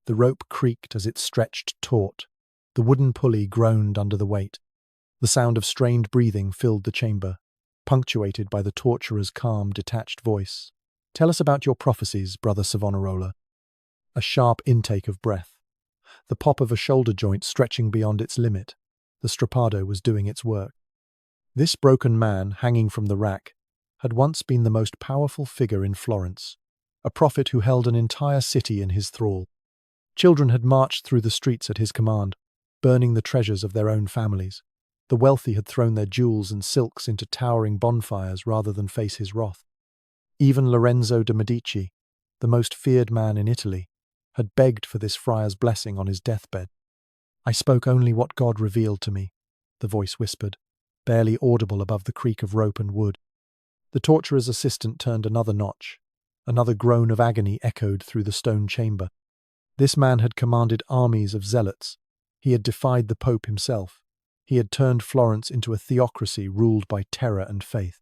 The rope creaked as it stretched taut. The wooden pulley groaned under the weight. The sound of strained breathing filled the chamber, punctuated by the torturer's calm, detached voice. "Tell us about your prophecies, Brother Savonarola." A sharp intake of breath. The pop of a shoulder joint stretching beyond its limit. The strappado was doing its work. This broken man, hanging from the rack, had once been the most powerful figure in Florence, a prophet who held an entire city in his thrall. Children had marched through the streets at his command, burning the treasures of their own families. The wealthy had thrown their jewels and silks into towering bonfires rather than face his wrath. Even Lorenzo de' Medici, the most feared man in Italy, had begged for this friar's blessing on his deathbed. "I spoke only what God revealed to me," the voice whispered, barely audible above the creak of rope and wood. The torturer's assistant turned another notch. Another groan of agony echoed through the stone chamber. This man had commanded armies of zealots. He had defied the Pope himself. He had turned Florence into a theocracy ruled by terror and faith.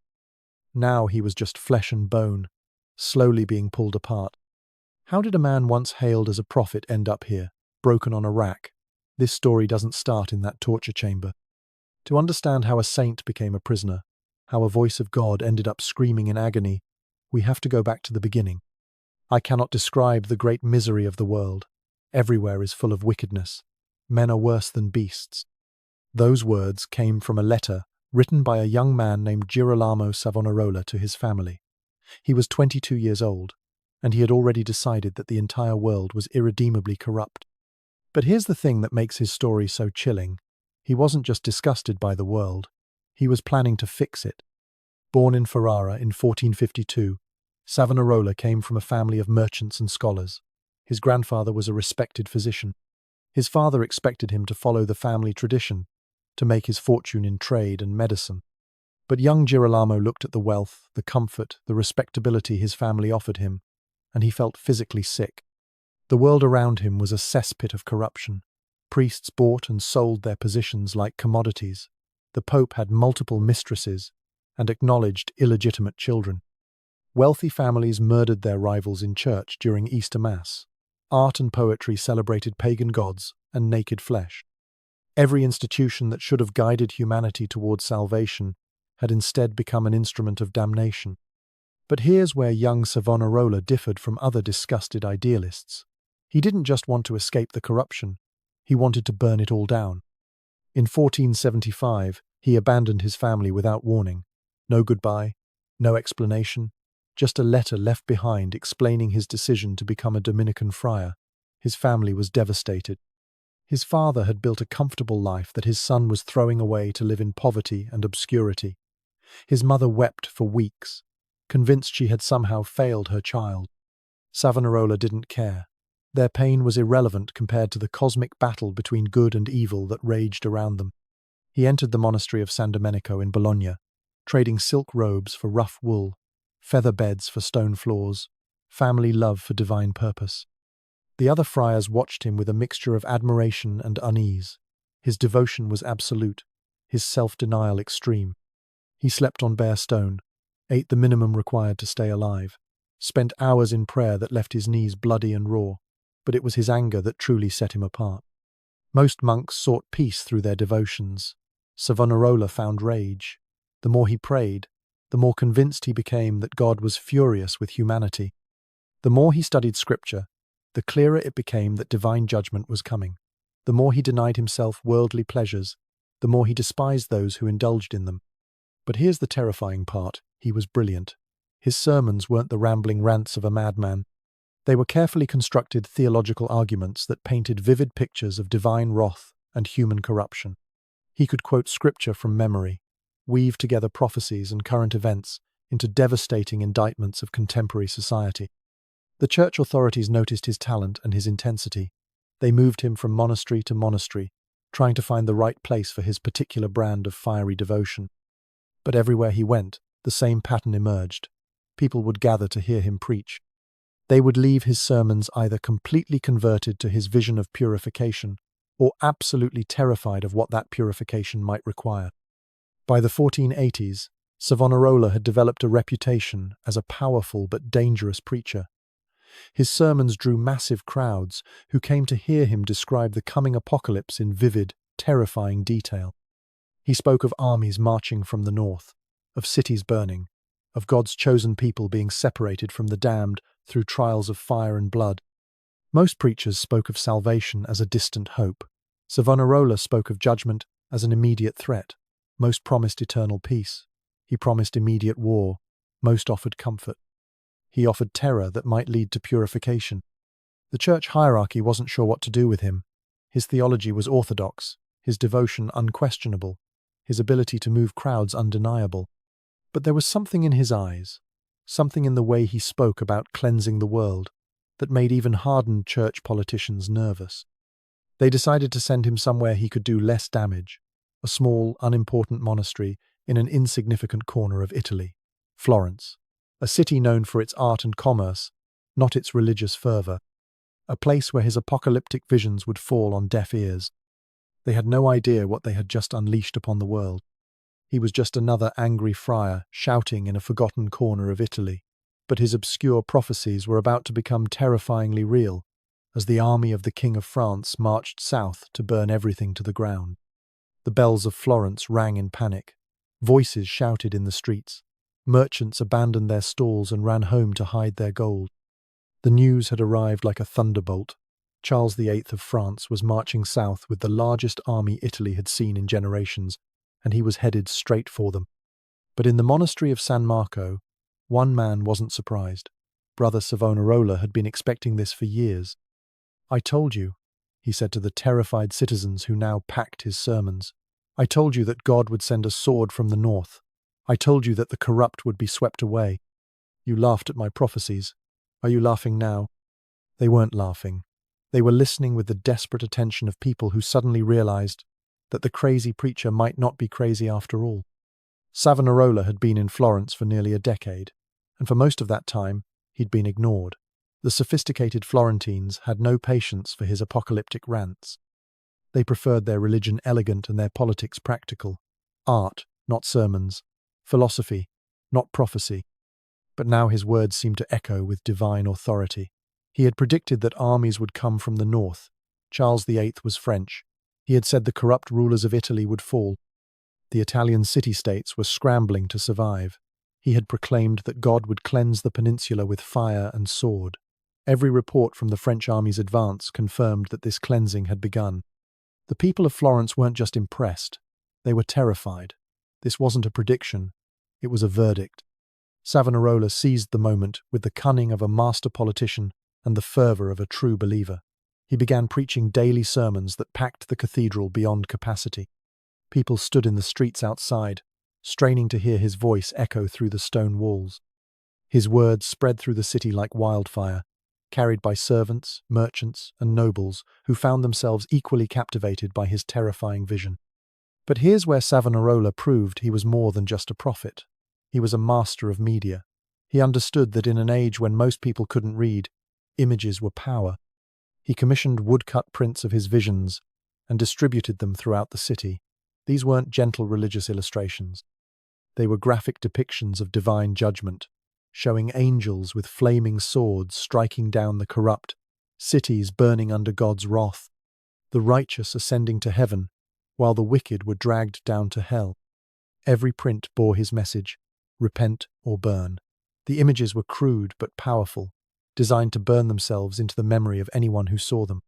Now he was just flesh and bone, slowly being pulled apart. How did a man once hailed as a prophet end up here, broken on a rack? This story doesn't start in that torture chamber. To understand how a saint became a prisoner, how a voice of God ended up screaming in agony, we have to go back to the beginning. I cannot describe the great misery of the world. Everywhere is full of wickedness. Men are worse than beasts. Those words came from a letter written by a young man named Girolamo Savonarola to his family. He was 22 years old, and he had already decided that the entire world was irredeemably corrupt. But here's the thing that makes his story so chilling. He wasn't just disgusted by the world, he was planning to fix it. Born in Ferrara in 1452, Savonarola came from a family of merchants and scholars. His grandfather was a respected physician. His father expected him to follow the family tradition, to make his fortune in trade and medicine. But young Girolamo looked at the wealth, the comfort, the respectability his family offered him, and he felt physically sick. The world around him was a cesspit of corruption. Priests bought and sold their positions like commodities. The Pope had multiple mistresses and acknowledged illegitimate children. Wealthy families murdered their rivals in church during Easter Mass. Art and poetry celebrated pagan gods and naked flesh. Every institution that should have guided humanity towards salvation had instead become an instrument of damnation. But here's where young Savonarola differed from other disgusted idealists. He didn't just want to escape the corruption, he wanted to burn it all down. In 1475, he abandoned his family without warning. No goodbye, no explanation, just a letter left behind explaining his decision to become a Dominican friar. His family was devastated. His father had built a comfortable life that his son was throwing away to live in poverty and obscurity. His mother wept for weeks, convinced she had somehow failed her child. Savonarola didn't care. Their pain was irrelevant compared to the cosmic battle between good and evil that raged around them. He entered the monastery of San Domenico in Bologna, trading silk robes for rough wool, feather beds for stone floors, family love for divine purpose. The other friars watched him with a mixture of admiration and unease. His devotion was absolute, his self-denial extreme. He slept on bare stone, ate the minimum required to stay alive, spent hours in prayer that left his knees bloody and raw, but it was his anger that truly set him apart. Most monks sought peace through their devotions. Savonarola found rage. The more he prayed, the more convinced he became that God was furious with humanity. The more he studied scripture, the clearer it became that divine judgment was coming. The more he denied himself worldly pleasures, the more he despised those who indulged in them. But here's the terrifying part: he was brilliant. His sermons weren't the rambling rants of a madman. They were carefully constructed theological arguments that painted vivid pictures of divine wrath and human corruption. He could quote scripture from memory, weave together prophecies and current events into devastating indictments of contemporary society. The church authorities noticed his talent and his intensity. They moved him from monastery to monastery, trying to find the right place for his particular brand of fiery devotion. But everywhere he went, the same pattern emerged. People would gather to hear him preach. They would leave his sermons either completely converted to his vision of purification or absolutely terrified of what that purification might require. By the 1480s, Savonarola had developed a reputation as a powerful but dangerous preacher. His sermons drew massive crowds who came to hear him describe the coming apocalypse in vivid, terrifying detail. He spoke of armies marching from the north, of cities burning, of God's chosen people being separated from the damned through trials of fire and blood. Most preachers spoke of salvation as a distant hope. Savonarola spoke of judgment as an immediate threat. Most promised eternal peace. He promised immediate war. Most offered comfort. He offered terror that might lead to purification. The church hierarchy wasn't sure what to do with him. His theology was orthodox, his devotion unquestionable, his ability to move crowds undeniable. But there was something in his eyes, something in the way he spoke about cleansing the world, that made even hardened church politicians nervous. They decided to send him somewhere he could do less damage, a small, unimportant monastery in an insignificant corner of Italy, Florence, a city known for its art and commerce, not its religious fervour, a place where his apocalyptic visions would fall on deaf ears. They had no idea what they had just unleashed upon the world. He was just another angry friar shouting in a forgotten corner of Italy. But his obscure prophecies were about to become terrifyingly real, as the army of the King of France marched south to burn everything to the ground. The bells of Florence rang in panic. Voices shouted in the streets. Merchants abandoned their stalls and ran home to hide their gold. The news had arrived like a thunderbolt. Charles VIII of France was marching south with the largest army Italy had seen in generations, and he was headed straight for them. But in the monastery of San Marco, one man wasn't surprised. Brother Savonarola had been expecting this for years. "I told you," he said to the terrified citizens who now packed his sermons. "I told you that God would send a sword from the north. I told you that the corrupt would be swept away. You laughed at my prophecies. Are you laughing now?" They weren't laughing. They were listening with the desperate attention of people who suddenly realized that the crazy preacher might not be crazy after all. Savonarola had been in Florence for nearly a decade, and for most of that time, he'd been ignored. The sophisticated Florentines had no patience for his apocalyptic rants. They preferred their religion elegant and their politics practical. Art, not sermons. Philosophy, not prophecy. But now his words seemed to echo with divine authority. He had predicted that armies would come from the north. Charles VIII was French. He had said the corrupt rulers of Italy would fall. The Italian city-states were scrambling to survive. He had proclaimed that God would cleanse the peninsula with fire and sword. Every report from the French army's advance confirmed that this cleansing had begun. The people of Florence weren't just impressed. They were terrified. This wasn't a prediction. It was a verdict. Savonarola seized the moment with the cunning of a master politician and the fervour of a true believer. He began preaching daily sermons that packed the cathedral beyond capacity. People stood in the streets outside, straining to hear his voice echo through the stone walls. His words spread through the city like wildfire, carried by servants, merchants, and nobles who found themselves equally captivated by his terrifying vision. But here's where Savonarola proved he was more than just a prophet. He was a master of media. He understood that in an age when most people couldn't read, images were power. He commissioned woodcut prints of his visions and distributed them throughout the city. These weren't gentle religious illustrations. They were graphic depictions of divine judgment, showing angels with flaming swords striking down the corrupt, cities burning under God's wrath, the righteous ascending to heaven, while the wicked were dragged down to hell. Every print bore his message, repent or burn. The images were crude but powerful, designed to burn themselves into the memory of anyone who saw them.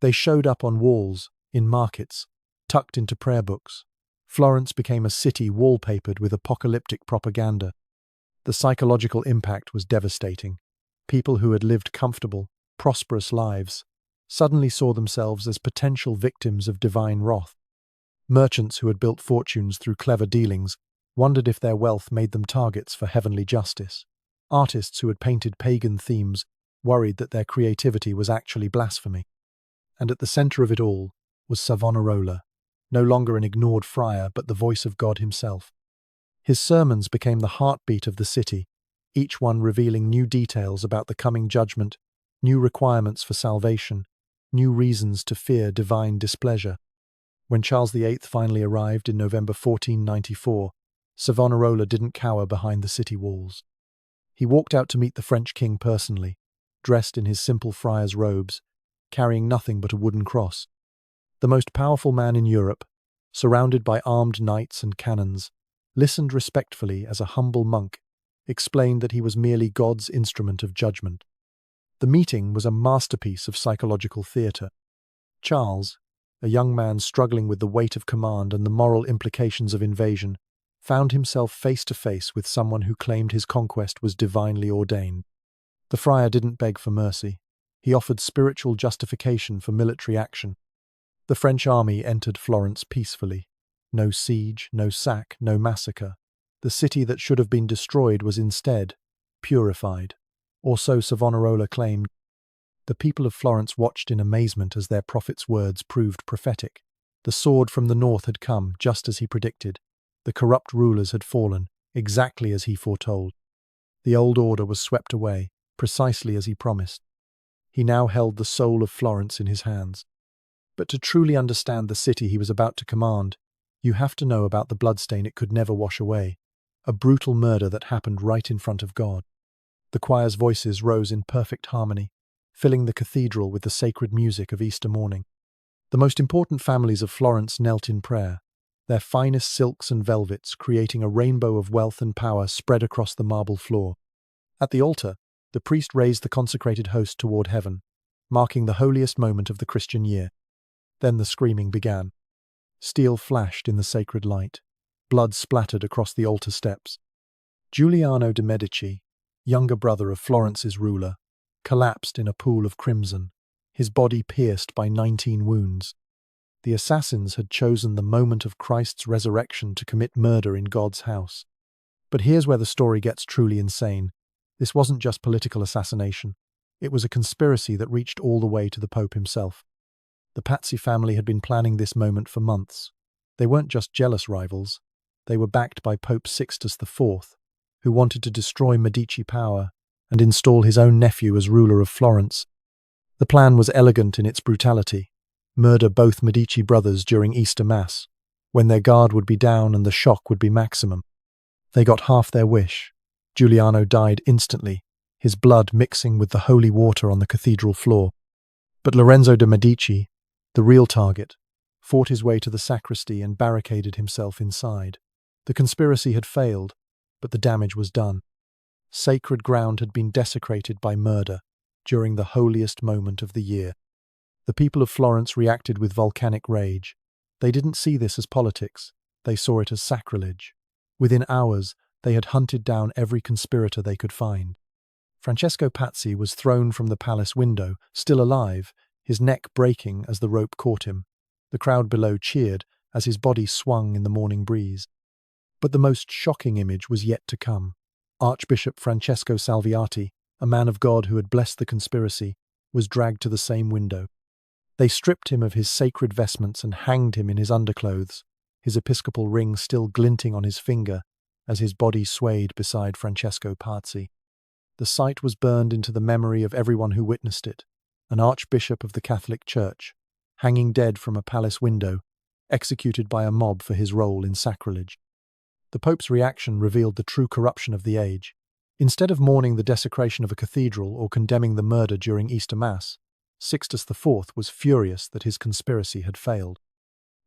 They showed up on walls, in markets, tucked into prayer books. Florence became a city wallpapered with apocalyptic propaganda. The psychological impact was devastating. People who had lived comfortable, prosperous lives suddenly saw themselves as potential victims of divine wrath. Merchants who had built fortunes through clever dealings wondered if their wealth made them targets for heavenly justice. Artists who had painted pagan themes worried that their creativity was actually blasphemy. And at the center of it all was Savonarola, no longer an ignored friar but the voice of God himself. His sermons became the heartbeat of the city, each one revealing new details about the coming judgment, new requirements for salvation, new reasons to fear divine displeasure. When Charles VIII finally arrived in November 1494, Savonarola didn't cower behind the city walls. He walked out to meet the French king personally, dressed in his simple friar's robes, carrying nothing but a wooden cross. The most powerful man in Europe, surrounded by armed knights and cannons, listened respectfully as a humble monk explained that he was merely God's instrument of judgment. The meeting was a masterpiece of psychological theatre. Charles, a young man struggling with the weight of command and the moral implications of invasion, found himself face to face with someone who claimed his conquest was divinely ordained. The friar didn't beg for mercy. He offered spiritual justification for military action. The French army entered Florence peacefully. No siege, no sack, no massacre. The city that should have been destroyed was instead purified, or so Savonarola claimed. The people of Florence watched in amazement as their prophet's words proved prophetic. The sword from the north had come, just as he predicted. The corrupt rulers had fallen, exactly as he foretold. The old order was swept away, precisely as he promised. He now held the soul of Florence in his hands. But to truly understand the city he was about to command, you have to know about the bloodstain it could never wash away, a brutal murder that happened right in front of God. The choir's voices rose in perfect harmony, filling the cathedral with the sacred music of Easter morning. The most important families of Florence knelt in prayer, their finest silks and velvets creating a rainbow of wealth and power spread across the marble floor. At the altar, the priest raised the consecrated host toward heaven, marking the holiest moment of the Christian year. Then the screaming began. Steel flashed in the sacred light. Blood splattered across the altar steps. Giuliano de' Medici, younger brother of Florence's ruler, collapsed in a pool of crimson, his body pierced by 19 wounds. The assassins had chosen the moment of Christ's resurrection to commit murder in God's house. But here's where the story gets truly insane. This wasn't just political assassination. It was a conspiracy that reached all the way to the Pope himself. The Pazzi family had been planning this moment for months. They weren't just jealous rivals. They were backed by Pope Sixtus IV, who wanted to destroy Medici power and install his own nephew as ruler of Florence. The plan was elegant in its brutality. Murder both Medici brothers during Easter Mass, when their guard would be down and the shock would be maximum. They got half their wish. Giuliano died instantly, his blood mixing with the holy water on the cathedral floor. But Lorenzo de' Medici, the real target, fought his way to the sacristy and barricaded himself inside. The conspiracy had failed, but the damage was done. Sacred ground had been desecrated by murder during the holiest moment of the year. The people of Florence reacted with volcanic rage. They didn't see this as politics. They saw it as sacrilege. Within hours, they had hunted down every conspirator they could find. Francesco Pazzi was thrown from the palace window, still alive, his neck breaking as the rope caught him. The crowd below cheered as his body swung in the morning breeze. But the most shocking image was yet to come. Archbishop Francesco Salviati, a man of God who had blessed the conspiracy, was dragged to the same window. They stripped him of his sacred vestments and hanged him in his underclothes, his episcopal ring still glinting on his finger as his body swayed beside Francesco Pazzi. The sight was burned into the memory of everyone who witnessed it, an archbishop of the Catholic Church, hanging dead from a palace window, executed by a mob for his role in sacrilege. The Pope's reaction revealed the true corruption of the age. Instead of mourning the desecration of a cathedral or condemning the murder during Easter Mass, Sixtus IV was furious that his conspiracy had failed.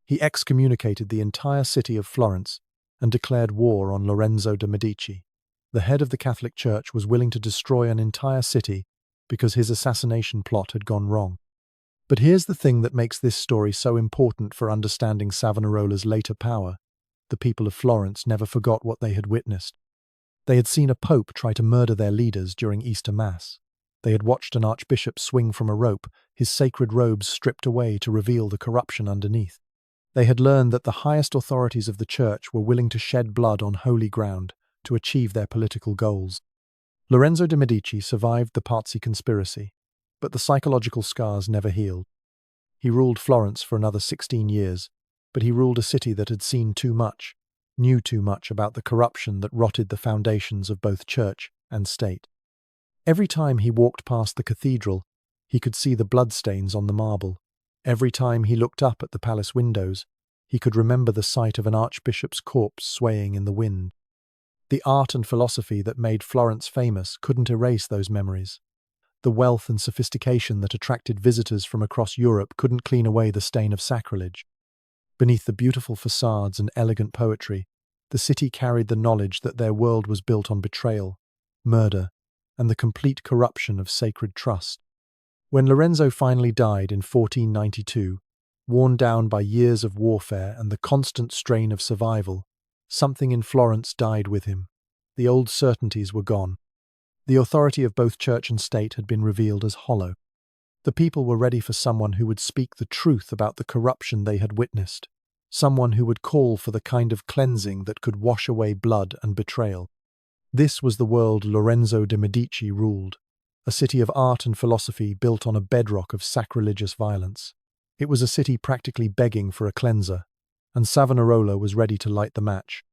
He excommunicated the entire city of Florence and declared war on Lorenzo de' Medici. The head of the Catholic Church was willing to destroy an entire city because his assassination plot had gone wrong. But here's the thing that makes this story so important for understanding Savonarola's later power. The people of Florence never forgot what they had witnessed. They had seen a pope try to murder their leaders during Easter Mass. They had watched an archbishop swing from a rope, his sacred robes stripped away to reveal the corruption underneath. They had learned that the highest authorities of the church were willing to shed blood on holy ground to achieve their political goals. Lorenzo de' Medici survived the Pazzi conspiracy, but the psychological scars never healed. He ruled Florence for another 16 years, but he ruled a city that had seen too much, knew too much about the corruption that rotted the foundations of both church and state. Every time he walked past the cathedral, he could see the bloodstains on the marble. Every time he looked up at the palace windows, he could remember the sight of an archbishop's corpse swaying in the wind. The art and philosophy that made Florence famous couldn't erase those memories. The wealth and sophistication that attracted visitors from across Europe couldn't clean away the stain of sacrilege. Beneath the beautiful facades and elegant poetry, the city carried the knowledge that their world was built on betrayal, murder, and the complete corruption of sacred trust. When Lorenzo finally died in 1492, worn down by years of warfare and the constant strain of survival, something in Florence died with him. The old certainties were gone. The authority of both church and state had been revealed as hollow. The people were ready for someone who would speak the truth about the corruption they had witnessed, someone who would call for the kind of cleansing that could wash away blood and betrayal. This was the world Lorenzo de' Medici ruled, a city of art and philosophy built on a bedrock of sacrilegious violence. It was a city practically begging for a cleanser, and Savonarola was ready to light the match.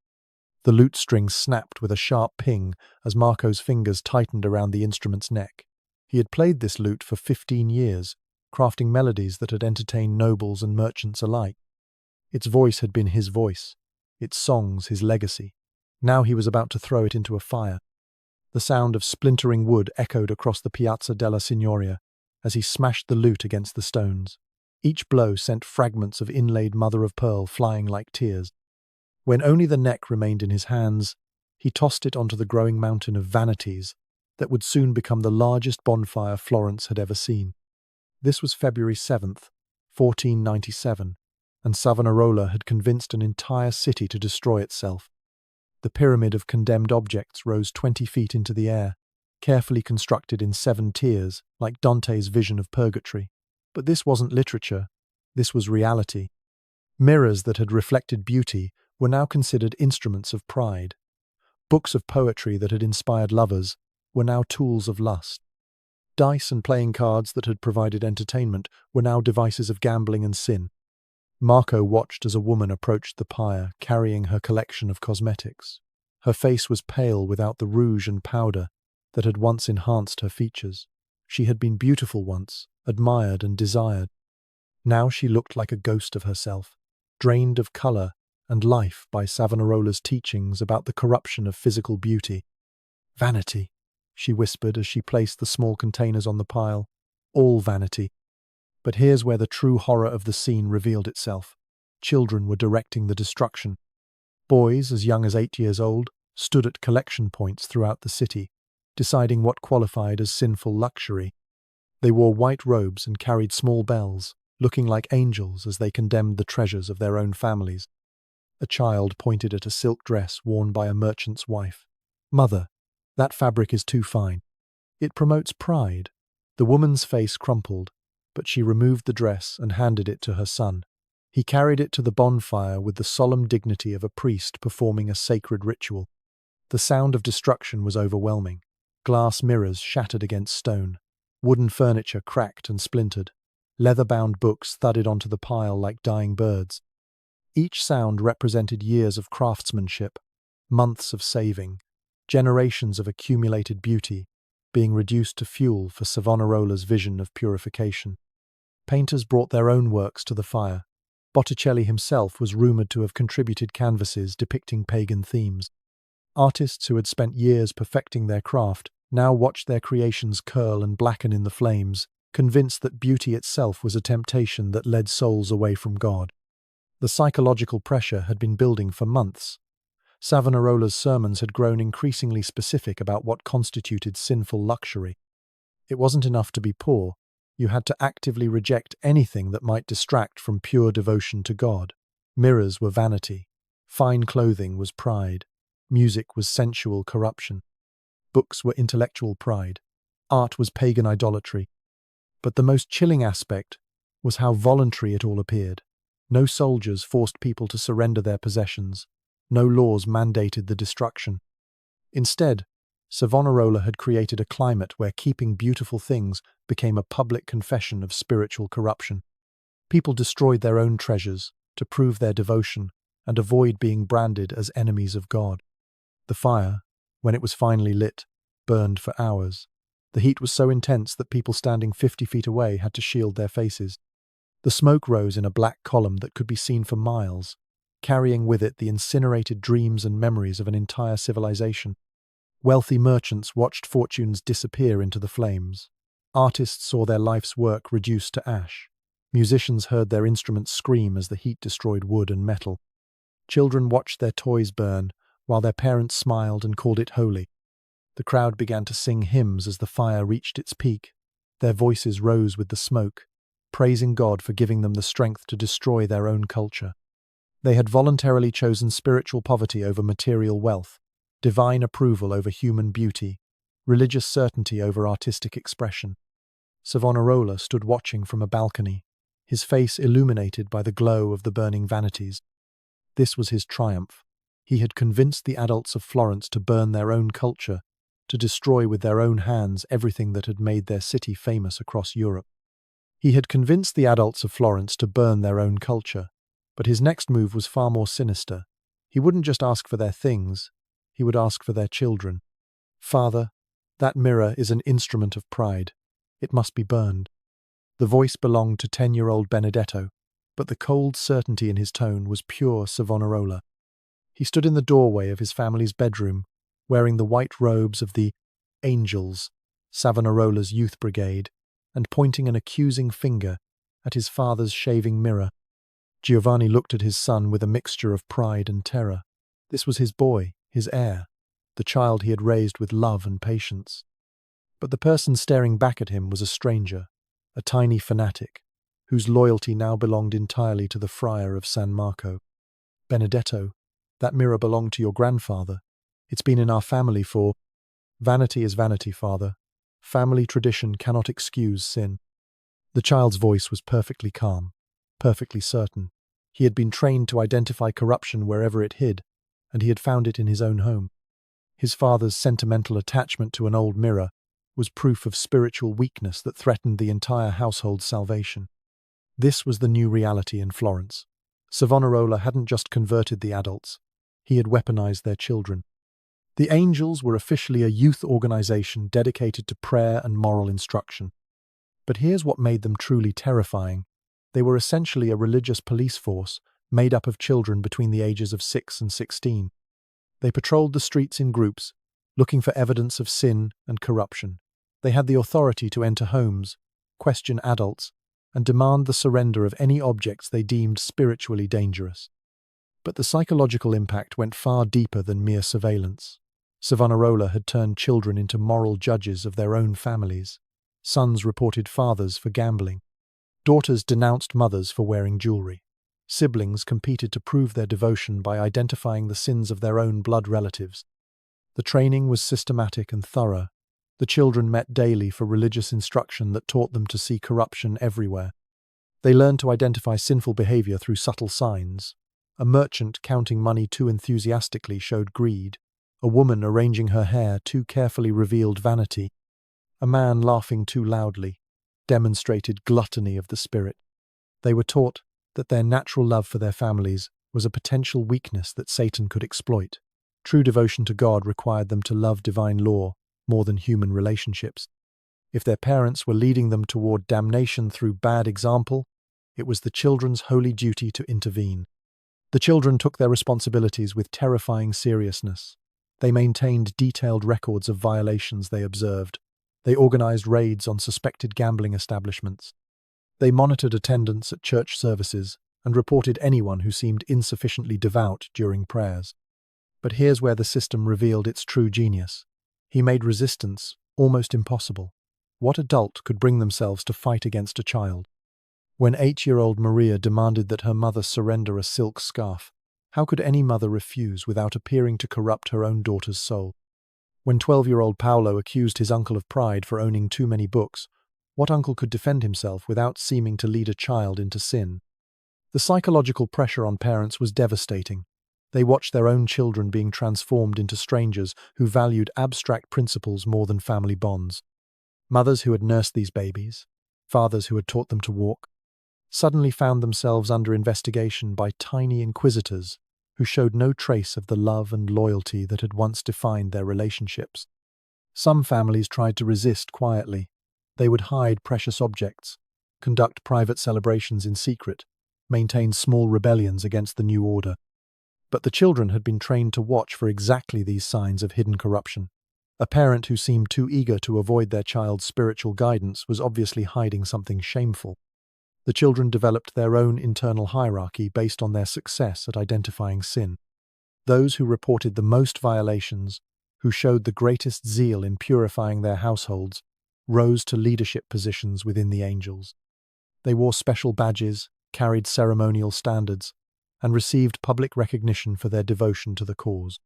The lute string snapped with a sharp ping as Marco's fingers tightened around the instrument's neck. He had played this lute for 15 years, crafting melodies that had entertained nobles and merchants alike. Its voice had been his voice, its songs his legacy. Now he was about to throw it into a fire. The sound of splintering wood echoed across the Piazza della Signoria as he smashed the lute against the stones. Each blow sent fragments of inlaid mother-of-pearl flying like tears. When only the neck remained in his hands, he tossed it onto the growing mountain of vanities that would soon become the largest bonfire Florence had ever seen. This was February 7th, 1497, and Savonarola had convinced an entire city to destroy itself. The pyramid of condemned objects rose 20 feet into the air, carefully constructed in 7 tiers, like Dante's vision of purgatory. But this wasn't literature, this was reality. Mirrors that had reflected beauty were now considered instruments of pride. Books of poetry that had inspired lovers were now tools of lust. Dice and playing cards that had provided entertainment were now devices of gambling and sin. Marco watched as a woman approached the pyre, carrying her collection of cosmetics. Her face was pale without the rouge and powder that had once enhanced her features. She had been beautiful once, admired and desired. Now she looked like a ghost of herself, drained of colour and life by Savonarola's teachings about the corruption of physical beauty. "Vanity," she whispered as she placed the small containers on the pile. "All vanity." But here's where the true horror of the scene revealed itself. Children were directing the destruction. Boys, as young as 8 years old, stood at collection points throughout the city, deciding what qualified as sinful luxury. They wore white robes and carried small bells, looking like angels as they condemned the treasures of their own families. A child pointed at a silk dress worn by a merchant's wife. "Mother, that fabric is too fine. It promotes pride." The woman's face crumpled, but she removed the dress and handed it to her son. He carried it to the bonfire with the solemn dignity of a priest performing a sacred ritual. The sound of destruction was overwhelming. Glass mirrors shattered against stone. Wooden furniture cracked and splintered. Leather-bound books thudded onto the pile like dying birds. Each sound represented years of craftsmanship, months of saving, generations of accumulated beauty, being reduced to fuel for Savonarola's vision of purification. Painters brought their own works to the fire. Botticelli himself was rumoured to have contributed canvases depicting pagan themes. Artists who had spent years perfecting their craft now watched their creations curl and blacken in the flames, convinced that beauty itself was a temptation that led souls away from God. The psychological pressure had been building for months. Savonarola's sermons had grown increasingly specific about what constituted sinful luxury. It wasn't enough to be poor. You had to actively reject anything that might distract from pure devotion to God. Mirrors were vanity. Fine clothing was pride. Music was sensual corruption. Books were intellectual pride. Art was pagan idolatry. But the most chilling aspect was how voluntary it all appeared. No soldiers forced people to surrender their possessions. No laws mandated the destruction. Instead, Savonarola had created a climate where keeping beautiful things became a public confession of spiritual corruption. People destroyed their own treasures to prove their devotion and avoid being branded as enemies of God. The fire, when it was finally lit, burned for hours. The heat was so intense that people standing 50 feet away had to shield their faces. The smoke rose in a black column that could be seen for miles, carrying with it the incinerated dreams and memories of an entire civilization. Wealthy merchants watched fortunes disappear into the flames. Artists saw their life's work reduced to ash. Musicians heard their instruments scream as the heat destroyed wood and metal. Children watched their toys burn, while their parents smiled and called it holy. The crowd began to sing hymns as the fire reached its peak. Their voices rose with the smoke, praising God for giving them the strength to destroy their own culture. They had voluntarily chosen spiritual poverty over material wealth, divine approval over human beauty, religious certainty over artistic expression. Savonarola stood watching from a balcony, his face illuminated by the glow of the burning vanities. This was his triumph. He had convinced the adults of Florence to burn their own culture, to destroy with their own hands everything that had made their city famous across Europe. He had convinced the adults of Florence to burn their own culture, but his next move was far more sinister. He wouldn't just ask for their things, he would ask for their children. "Father, that mirror is an instrument of pride. It must be burned." The voice belonged to 10-year-old Benedetto, but the cold certainty in his tone was pure Savonarola. He stood in the doorway of his family's bedroom, wearing the white robes of the Angels, Savonarola's youth brigade, and pointing an accusing finger at his father's shaving mirror. Giovanni looked at his son with a mixture of pride and terror. This was his boy, his heir, the child he had raised with love and patience. But the person staring back at him was a stranger, a tiny fanatic, whose loyalty now belonged entirely to the friar of San Marco. "Benedetto, that mirror belonged to your grandfather. It's been in our family for—" "Vanity is vanity, father. Family tradition cannot excuse sin." The child's voice was perfectly calm, perfectly certain. He had been trained to identify corruption wherever it hid, and he had found it in his own home. His father's sentimental attachment to an old mirror was proof of spiritual weakness that threatened the entire household's salvation. This was the new reality in Florence. Savonarola hadn't just converted the adults, he had weaponized their children. The Angels were officially a youth organization dedicated to prayer and moral instruction. But here's what made them truly terrifying. They were essentially a religious police force made up of children between the ages of 6 and 16. They patrolled the streets in groups, looking for evidence of sin and corruption. They had the authority to enter homes, question adults, and demand the surrender of any objects they deemed spiritually dangerous. But the psychological impact went far deeper than mere surveillance. Savonarola had turned children into moral judges of their own families. Sons reported fathers for gambling. Daughters denounced mothers for wearing jewelry. Siblings competed to prove their devotion by identifying the sins of their own blood relatives. The training was systematic and thorough. The children met daily for religious instruction that taught them to see corruption everywhere. They learned to identify sinful behavior through subtle signs. A merchant counting money too enthusiastically showed greed. A woman arranging her hair too carefully revealed vanity. A man laughing too loudly demonstrated gluttony of the spirit. They were taught that their natural love for their families was a potential weakness that Satan could exploit. True devotion to God required them to love divine law more than human relationships. If their parents were leading them toward damnation through bad example, it was the children's holy duty to intervene. The children took their responsibilities with terrifying seriousness. They maintained detailed records of violations they observed. They organized raids on suspected gambling establishments. They monitored attendance at church services and reported anyone who seemed insufficiently devout during prayers. But here's where the system revealed its true genius. He made resistance almost impossible. What adult could bring themselves to fight against a child? When 8-year-old Maria demanded that her mother surrender a silk scarf, how could any mother refuse without appearing to corrupt her own daughter's soul? When 12-year-old Paolo accused his uncle of pride for owning too many books, what uncle could defend himself without seeming to lead a child into sin? The psychological pressure on parents was devastating. They watched their own children being transformed into strangers who valued abstract principles more than family bonds. Mothers who had nursed these babies, fathers who had taught them to walk, suddenly found themselves under investigation by tiny inquisitors who showed no trace of the love and loyalty that had once defined their relationships. Some families tried to resist quietly. They would hide precious objects, conduct private celebrations in secret, maintain small rebellions against the new order. But the children had been trained to watch for exactly these signs of hidden corruption. A parent who seemed too eager to avoid their child's spiritual guidance was obviously hiding something shameful. The children developed their own internal hierarchy based on their success at identifying sin. Those who reported the most violations, who showed the greatest zeal in purifying their households, rose to leadership positions within the angels. They wore special badges, carried ceremonial standards, and received public recognition for their devotion to the cause.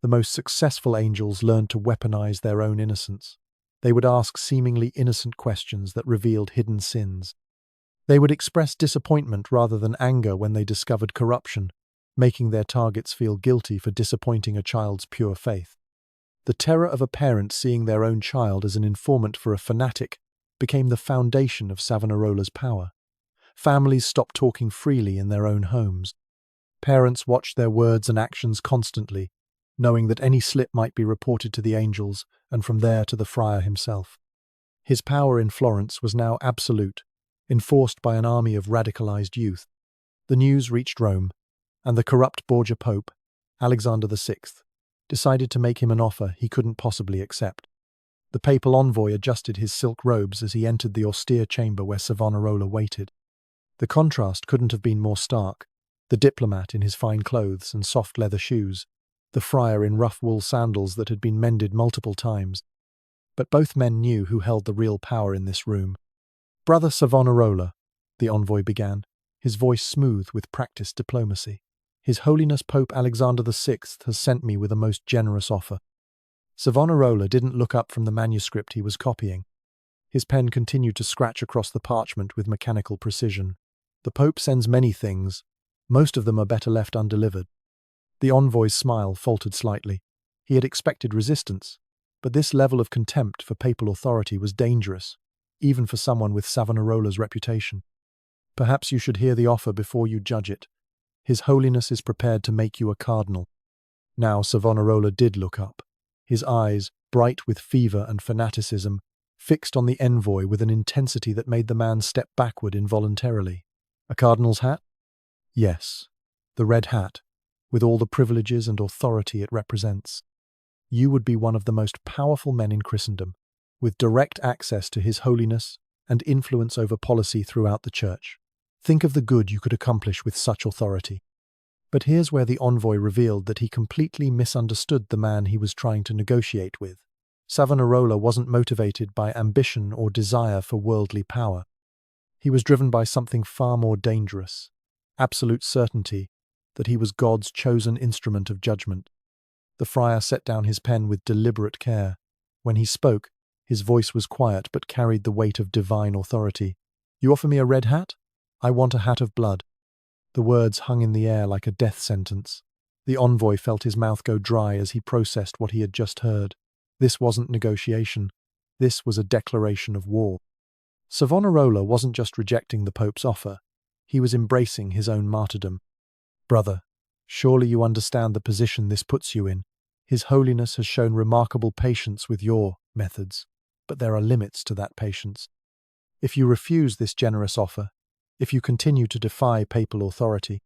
The most successful angels learned to weaponize their own innocence. They would ask seemingly innocent questions that revealed hidden sins. They would express disappointment rather than anger when they discovered corruption, making their targets feel guilty for disappointing a child's pure faith. The terror of a parent seeing their own child as an informant for a fanatic became the foundation of Savonarola's power. Families stopped talking freely in their own homes. Parents watched their words and actions constantly, knowing that any slip might be reported to the angels and from there to the friar himself. His power in Florence was now absolute, enforced by an army of radicalized youth. The news reached Rome, and the corrupt Borgia Pope, Alexander VI, decided to make him an offer he couldn't possibly accept. The papal envoy adjusted his silk robes as he entered the austere chamber where Savonarola waited. The contrast couldn't have been more stark. The diplomat in his fine clothes and soft leather shoes, the friar in rough wool sandals that had been mended multiple times. But both men knew who held the real power in this room. "Brother Savonarola," the envoy began, his voice smooth with practiced diplomacy. "His Holiness Pope Alexander VI has sent me with a most generous offer." Savonarola didn't look up from the manuscript he was copying. His pen continued to scratch across the parchment with mechanical precision. "The Pope sends many things. Most of them are better left undelivered." The envoy's smile faltered slightly. He had expected resistance, but this level of contempt for papal authority was dangerous, even for someone with Savonarola's reputation. "Perhaps you should hear the offer before you judge it. His Holiness is prepared to make you a cardinal." Now Savonarola did look up, his eyes, bright with fever and fanaticism, fixed on the envoy with an intensity that made the man step backward involuntarily. "A cardinal's hat?" "Yes, the red hat, with all the privileges and authority it represents. You would be one of the most powerful men in Christendom, with direct access to His Holiness and influence over policy throughout the Church. Think of the good you could accomplish with such authority." But here's where the envoy revealed that he completely misunderstood the man he was trying to negotiate with. Savonarola wasn't motivated by ambition or desire for worldly power. He was driven by something far more dangerous: absolute certainty that he was God's chosen instrument of judgment. The friar set down his pen with deliberate care. When he spoke, his voice was quiet but carried the weight of divine authority. "You offer me a red hat? I want a hat of blood." The words hung in the air like a death sentence. The envoy felt his mouth go dry as he processed what he had just heard. This wasn't negotiation. This was a declaration of war. Savonarola wasn't just rejecting the Pope's offer. He was embracing his own martyrdom. "Brother, surely you understand the position this puts you in. His Holiness has shown remarkable patience with your methods, but there are limits to that patience. If you refuse this generous offer, if you continue to defy papal authority,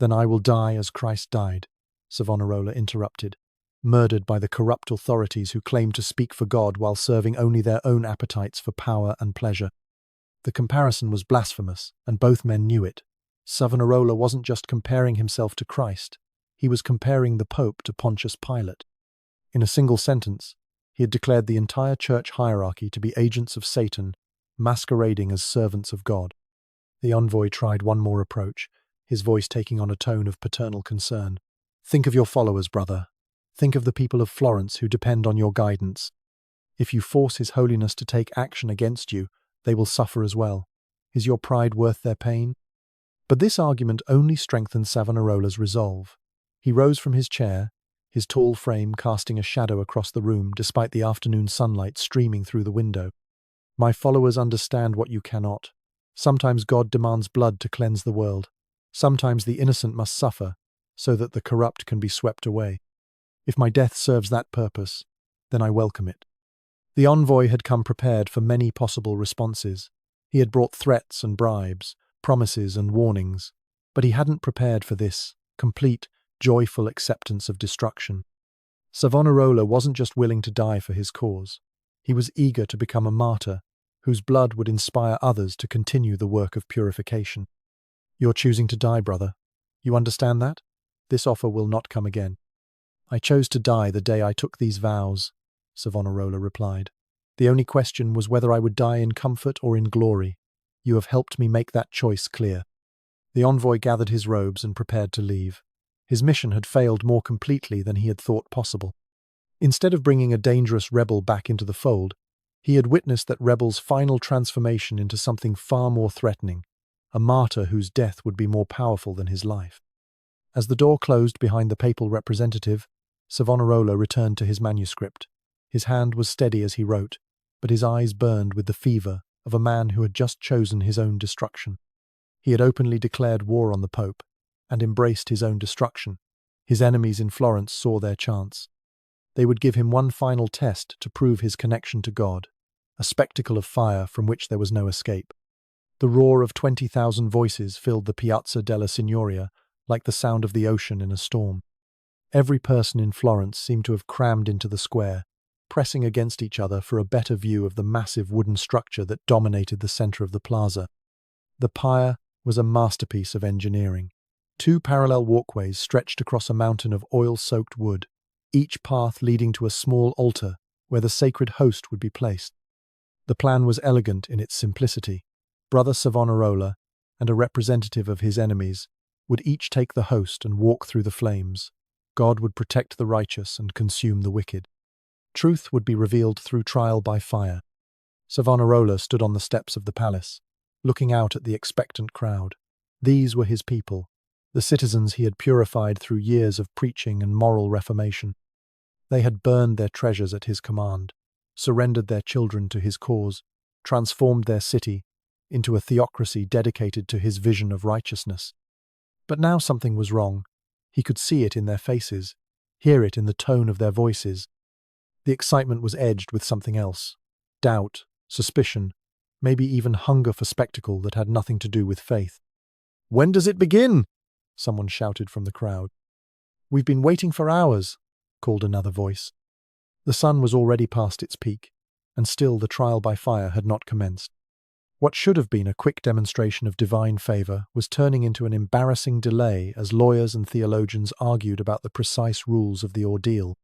then I will die as Christ died," Savonarola interrupted, "murdered by the corrupt authorities who claim to speak for God while serving only their own appetites for power and pleasure." The comparison was blasphemous, and both men knew it. Savonarola wasn't just comparing himself to Christ, he was comparing the Pope to Pontius Pilate. In a single sentence, he had declared the entire church hierarchy to be agents of Satan, masquerading as servants of God. The envoy tried one more approach, his voice taking on a tone of paternal concern. "Think of your followers, brother. Think of the people of Florence who depend on your guidance. If you force His Holiness to take action against you, they will suffer as well. Is your pride worth their pain?" But this argument only strengthened Savonarola's resolve. He rose from his chair, his tall frame casting a shadow across the room despite the afternoon sunlight streaming through the window. "My followers understand what you cannot. Sometimes God demands blood to cleanse the world. Sometimes the innocent must suffer, so that the corrupt can be swept away. If my death serves that purpose, then I welcome it." The envoy had come prepared for many possible responses. He had brought threats and bribes, promises and warnings, but he hadn't prepared for this complete, joyful acceptance of destruction. Savonarola wasn't just willing to die for his cause. He was eager to become a martyr, whose blood would inspire others to continue the work of purification. You're choosing to die, brother. You understand that? This offer will not come again. I chose to die the day I took these vows, Savonarola replied. The only question was whether I would die in comfort or in glory. You have helped me make that choice clear. The envoy gathered his robes and prepared to leave. His mission had failed more completely than he had thought possible. Instead of bringing a dangerous rebel back into the fold, he had witnessed that rebel's final transformation into something far more threatening, a martyr whose death would be more powerful than his life. As the door closed behind the papal representative, Savonarola returned to his manuscript. His hand was steady as he wrote, but his eyes burned with the fever of a man who had just chosen his own destruction. He had openly declared war on the Pope and embraced his own destruction. His enemies in Florence saw their chance. They would give him one final test to prove his connection to God, a spectacle of fire from which there was no escape. The roar of 20,000 voices filled the Piazza della Signoria like the sound of the ocean in a storm. Every person in Florence seemed to have crammed into the square, pressing against each other for a better view of the massive wooden structure that dominated the center of the plaza. The pyre was a masterpiece of engineering. 2 parallel walkways stretched across a mountain of oil-soaked wood, each path leading to a small altar where the sacred host would be placed. The plan was elegant in its simplicity. Brother Savonarola and a representative of his enemies would each take the host and walk through the flames. God would protect the righteous and consume the wicked. Truth would be revealed through trial by fire. Savonarola stood on the steps of the palace, looking out at the expectant crowd. These were his people, the citizens he had purified through years of preaching and moral reformation. They had burned their treasures at his command, surrendered their children to his cause, transformed their city into a theocracy dedicated to his vision of righteousness. But now something was wrong. He could see it in their faces, hear it in the tone of their voices. The excitement was edged with something else: doubt, suspicion, maybe even hunger for spectacle that had nothing to do with faith. "When does it begin?" someone shouted from the crowd. "We've been waiting for hours," called another voice. The sun was already past its peak, and still the trial by fire had not commenced. What should have been a quick demonstration of divine favor was turning into an embarrassing delay as lawyers and theologians argued about the precise rules of the ordeal.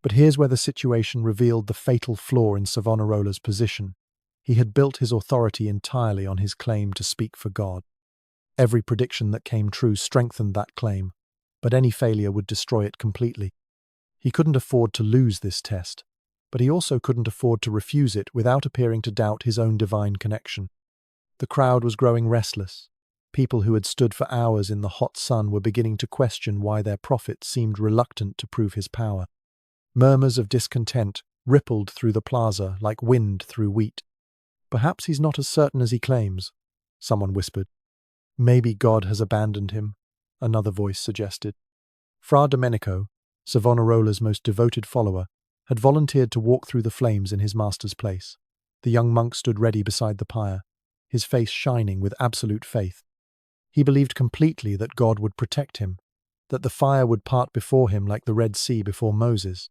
But here's where the situation revealed the fatal flaw in Savonarola's position. He had built his authority entirely on his claim to speak for God. Every prediction that came true strengthened that claim, but any failure would destroy it completely. He couldn't afford to lose this test, but he also couldn't afford to refuse it without appearing to doubt his own divine connection. The crowd was growing restless. People who had stood for hours in the hot sun were beginning to question why their prophet seemed reluctant to prove his power. Murmurs of discontent rippled through the plaza like wind through wheat. "Perhaps he's not as certain as he claims," someone whispered. "Maybe God has abandoned him," another voice suggested. Fra Domenico, Savonarola's most devoted follower, had volunteered to walk through the flames in his master's place. The young monk stood ready beside the pyre, his face shining with absolute faith. He believed completely that God would protect him, that the fire would part before him like the Red Sea before Moses.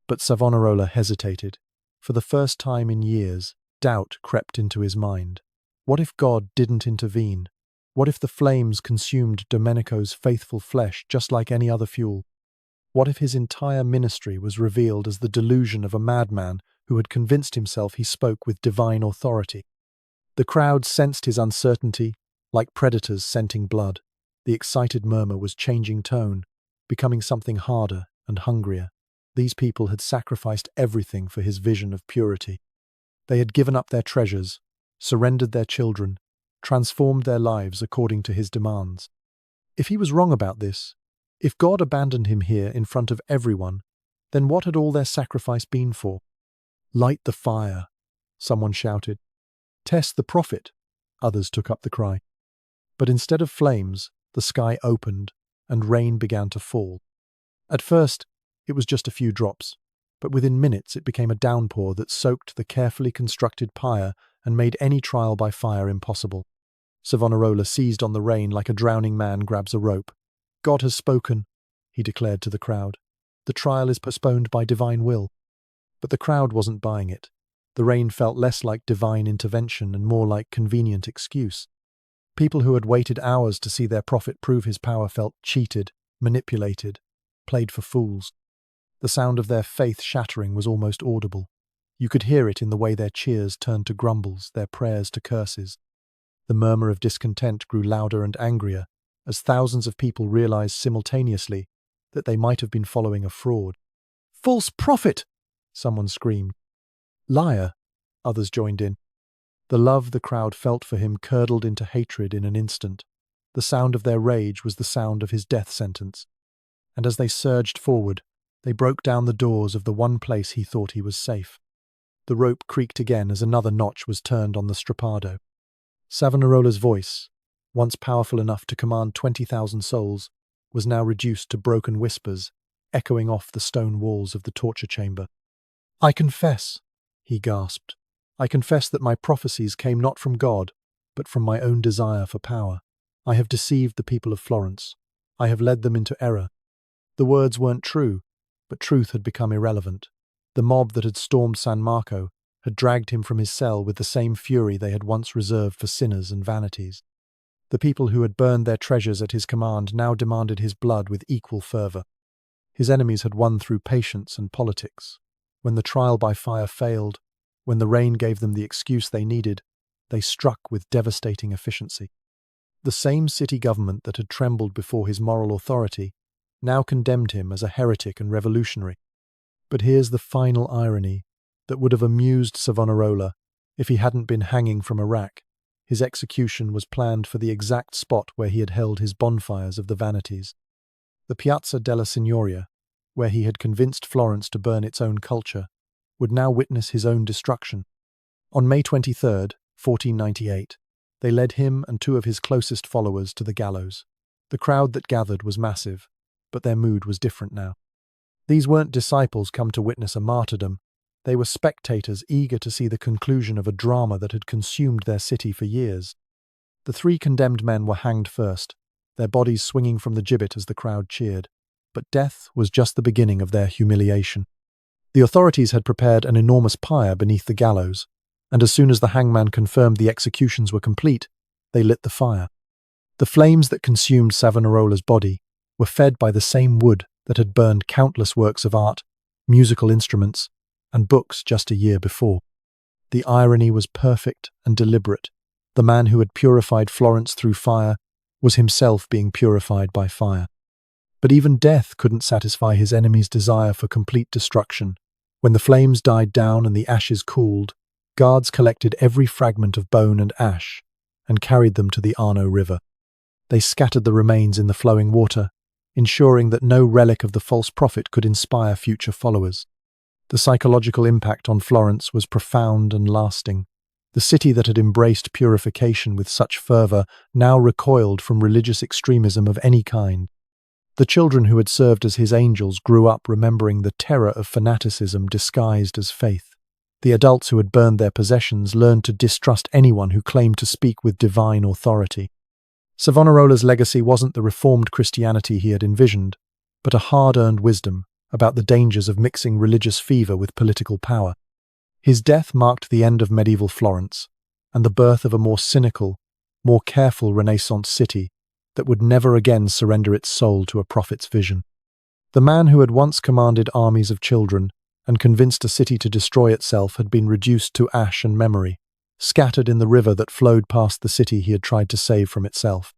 But Savonarola hesitated. For the first time in years, doubt crept into his mind. What if God didn't intervene? What if the flames consumed Domenico's faithful flesh just like any other fuel? What if his entire ministry was revealed as the delusion of a madman who had convinced himself he spoke with divine authority? The crowd sensed his uncertainty, like predators scenting blood. The excited murmur was changing tone, becoming something harder and hungrier. These people had sacrificed everything for his vision of purity. They had given up their treasures, surrendered their children, transformed their lives according to his demands. If he was wrong about this, if God abandoned him here in front of everyone, then what had all their sacrifice been for? "Light the fire," someone shouted. "Test the prophet," others took up the cry. But instead of flames, the sky opened and rain began to fall. At first, it was just a few drops, but within minutes it became a downpour that soaked the carefully constructed pyre and made any trial by fire impossible. Savonarola seized on the rain like a drowning man grabs a rope. "God has spoken," he declared to the crowd. The trial is postponed by divine will. But the crowd wasn't buying it. The rain felt less like divine intervention and more like convenient excuse. People who had waited hours to see their prophet prove his power felt cheated, manipulated, played for fools. The sound of their faith shattering was almost audible. You could hear it in the way their cheers turned to grumbles, their prayers to curses. The murmur of discontent grew louder and angrier as thousands of people realized simultaneously that they might have been following a fraud. "False prophet!" someone screamed. "Liar!" others joined in. The love the crowd felt for him curdled into hatred in an instant. The sound of their rage was the sound of his death sentence. And as they surged forward, they broke down the doors of the one place he thought he was safe. The rope creaked again as another notch was turned on the strappado. Savonarola's voice, once powerful enough to command 20,000 souls, was now reduced to broken whispers, echoing off the stone walls of the torture chamber. "I confess," he gasped. "I confess that my prophecies came not from God, but from my own desire for power. I have deceived the people of Florence. I have led them into error." The words weren't true, but truth had become irrelevant. The mob that had stormed San Marco had dragged him from his cell with the same fury they had once reserved for sinners and vanities. The people who had burned their treasures at his command now demanded his blood with equal fervour. His enemies had won through patience and politics. When the trial by fire failed, when the rain gave them the excuse they needed, they struck with devastating efficiency. The same city government that had trembled before his moral authority now condemned him as a heretic and revolutionary. But here's the final irony that would have amused Savonarola if he hadn't been hanging from a rack. His execution was planned for the exact spot where he had held his bonfires of the vanities. The Piazza della Signoria, where he had convinced Florence to burn its own culture, would now witness his own destruction. On May 23rd, 1498, they led him and two of his closest followers to the gallows. The crowd that gathered was massive, but their mood was different now. These weren't disciples come to witness a martyrdom. They were spectators eager to see the conclusion of a drama that had consumed their city for years. The three condemned men were hanged first, their bodies swinging from the gibbet as the crowd cheered. But death was just the beginning of their humiliation. The authorities had prepared an enormous pyre beneath the gallows, and as soon as the hangman confirmed the executions were complete, they lit the fire. The flames that consumed Savonarola's body were fed by the same wood that had burned countless works of art, musical instruments, and books just a year before. The irony was perfect and deliberate. The man who had purified Florence through fire was himself being purified by fire. But even death couldn't satisfy his enemy's desire for complete destruction. When the flames died down and the ashes cooled, guards collected every fragment of bone and ash and carried them to the Arno River. They scattered the remains in the flowing water, ensuring that no relic of the false prophet could inspire future followers. The psychological impact on Florence was profound and lasting. The city that had embraced purification with such fervour now recoiled from religious extremism of any kind. The children who had served as his angels grew up remembering the terror of fanaticism disguised as faith. The adults who had burned their possessions learned to distrust anyone who claimed to speak with divine authority. Savonarola's legacy wasn't the reformed Christianity he had envisioned, but a hard-earned wisdom about the dangers of mixing religious fervour with political power. His death marked the end of medieval Florence and the birth of a more cynical, more careful Renaissance city that would never again surrender its soul to a prophet's vision. The man who had once commanded armies of children and convinced a city to destroy itself had been reduced to ash and memory, scattered in the river that flowed past the city he had tried to save from itself.